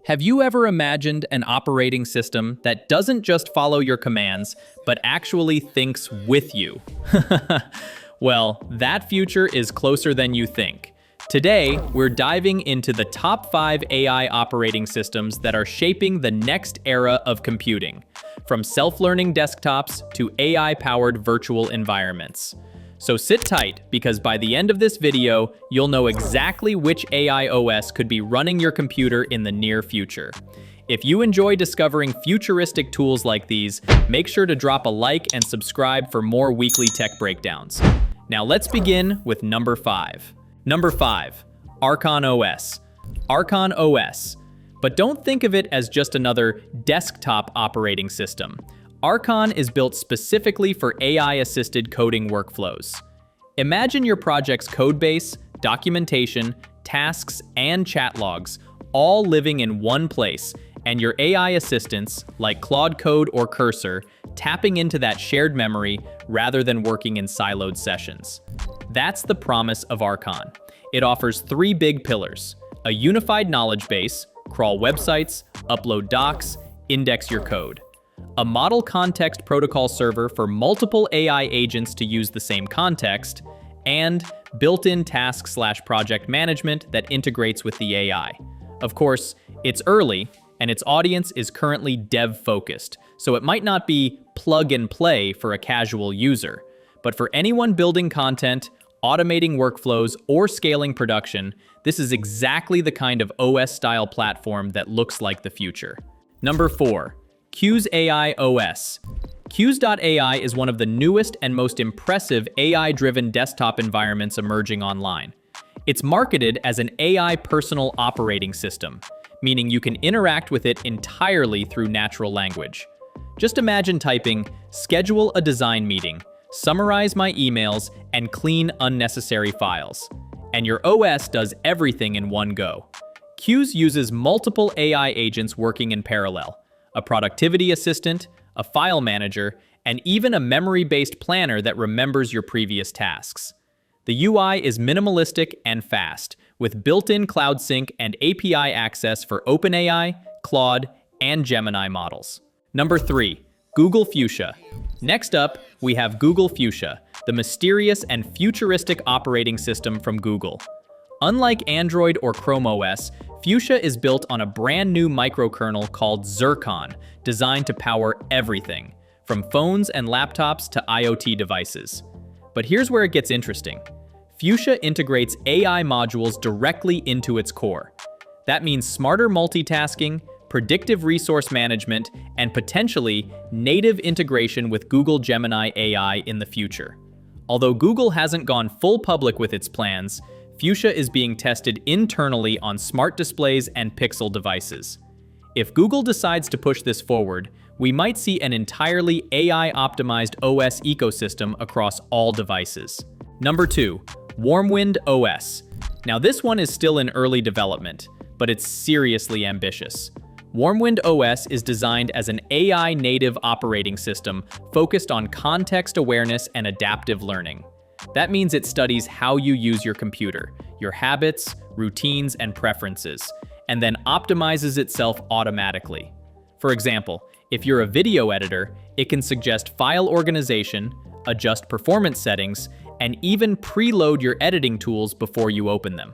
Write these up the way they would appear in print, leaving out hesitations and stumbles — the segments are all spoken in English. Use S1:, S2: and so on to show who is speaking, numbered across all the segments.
S1: Have you ever imagined an operating system that doesn't just follow your commands, but actually thinks with you? Well, that future is closer than you think. Today, we're diving into the top 5 AI operating systems that are shaping the next era of computing, from self-learning desktops to AI-powered virtual environments. So sit tight, because by the end of this video, you'll know exactly which AI OS could be running your computer in the near future. If you enjoy discovering futuristic tools like these, make sure to drop a like and subscribe for more weekly tech breakdowns. Now let's begin with number 5. Number 5, Archon OS. Archon OS. But don't think of it as just another desktop operating system. Archon is built specifically for AI-assisted coding workflows. Imagine your project's codebase, documentation, tasks, and chat logs all living in one place, and your AI assistants, like Claude Code or Cursor, tapping into that shared memory rather than working in siloed sessions. That's the promise of Archon. It offers 3 big pillars: a unified knowledge base, crawl websites, upload docs, index your code; a model context protocol server for multiple AI agents to use the same context; and built-in task/project management that integrates with the AI. Of course, it's early, and its audience is currently dev-focused, so it might not be plug and play for a casual user. But for anyone building content, automating workflows, or scaling production, this is exactly the kind of OS-style platform that looks like the future. Number 4. Kuse AI OS. Kuse AI is one of the newest and most impressive AI-driven desktop environments emerging online. It's marketed as an AI personal operating system, meaning you can interact with it entirely through natural language. Just imagine typing, "Schedule a design meeting, summarize my emails, and clean unnecessary files." And your OS does everything in one go. Kuse uses multiple AI agents working in parallel: a productivity assistant, a file manager, and even a memory-based planner that remembers your previous tasks. The UI is minimalistic and fast, with built-in Cloud Sync and API access for OpenAI, Claude, and Gemini models. Number 3. Google Fuchsia. Next up, we have Google Fuchsia, the mysterious and futuristic operating system from Google. Unlike Android or Chrome OS, Fuchsia is built on a brand new microkernel called Zircon, designed to power everything, from phones and laptops to IoT devices. But here's where it gets interesting. Fuchsia integrates AI modules directly into its core. That means smarter multitasking, predictive resource management, and potentially native integration with Google Gemini AI in the future. Although Google hasn't gone full public with its plans, Fuchsia is being tested internally on smart displays and Pixel devices. If Google decides to push this forward, we might see an entirely AI-optimized OS ecosystem across all devices. Number 2. WarmWind OS. Now this one is still in early development, but it's seriously ambitious. WarmWind OS is designed as an AI-native operating system focused on context awareness and adaptive learning. That means it studies how you use your computer, your habits, routines, and preferences, and then optimizes itself automatically. For example, if you're a video editor, it can suggest file organization, adjust performance settings, and even preload your editing tools before you open them.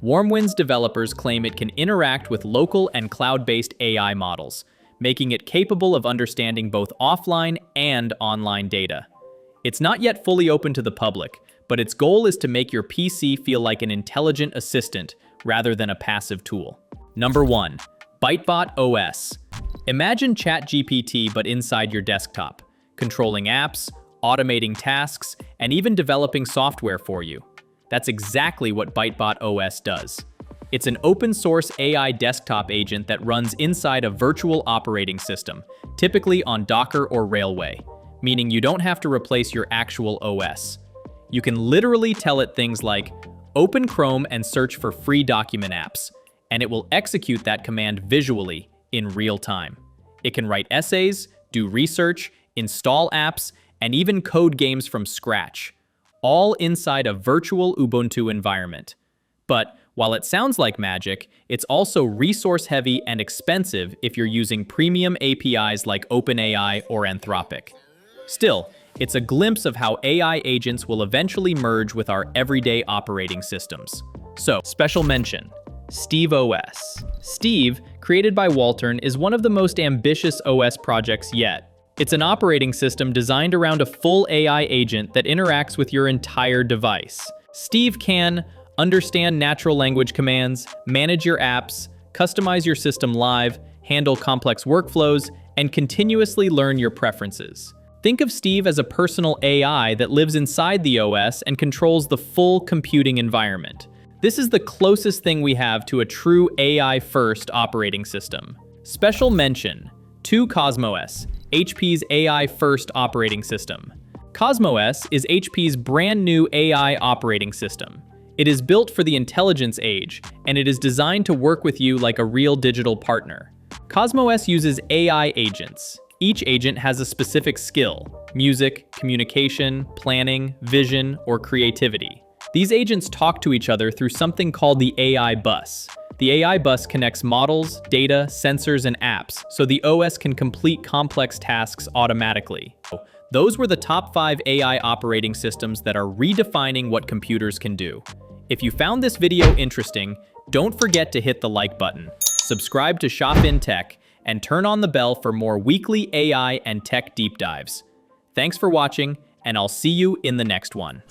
S1: WarmWind's developers claim it can interact with local and cloud-based AI models, making it capable of understanding both offline and online data. It's not yet fully open to the public, but its goal is to make your PC feel like an intelligent assistant rather than a passive tool. Number 1. Bytebot OS. Imagine ChatGPT but inside your desktop, controlling apps, automating tasks, and even developing software for you. That's exactly what Bytebot OS does. It's an open-source AI desktop agent that runs inside a virtual operating system, typically on Docker or Railway, meaning you don't have to replace your actual OS. You can literally tell it things like, "Open Chrome and search for free document apps," and it will execute that command visually in real time. It can write essays, do research, install apps, and even code games from scratch, all inside a virtual Ubuntu environment. But While it sounds like magic, it's also resource-heavy and expensive if you're using premium APIs like OpenAI or Anthropic. Still, it's a glimpse of how AI agents will eventually merge with our everyday operating systems. So, special mention, Steve OS. Steve, created by Waltern, is one of the most ambitious OS projects yet. It's an operating system designed around a full AI agent that interacts with your entire device. Steve can understand natural language commands, manage your apps, customize your system live, handle complex workflows, and continuously learn your preferences. Think of Steve as a personal AI that lives inside the OS and controls the full computing environment. This is the closest thing we have to a true AI-first operating system. Special mention, to CosmOS, HP's AI-first operating system. CosmOS is HP's brand new AI operating system. It is built for the intelligence age, and it is designed to work with you like a real digital partner. CosmOS uses AI agents. Each agent has a specific skill: music, communication, planning, vision, or creativity. These agents talk to each other through something called the AI bus. The AI bus connects models, data, sensors, and apps, so the OS can complete complex tasks automatically. Those were the top 5 AI operating systems that are redefining what computers can do. If you found this video interesting, don't forget to hit the like button, subscribe to Shop in Tech, and turn on the bell for more weekly AI and tech deep dives. Thanks for watching, and I'll see you in the next one.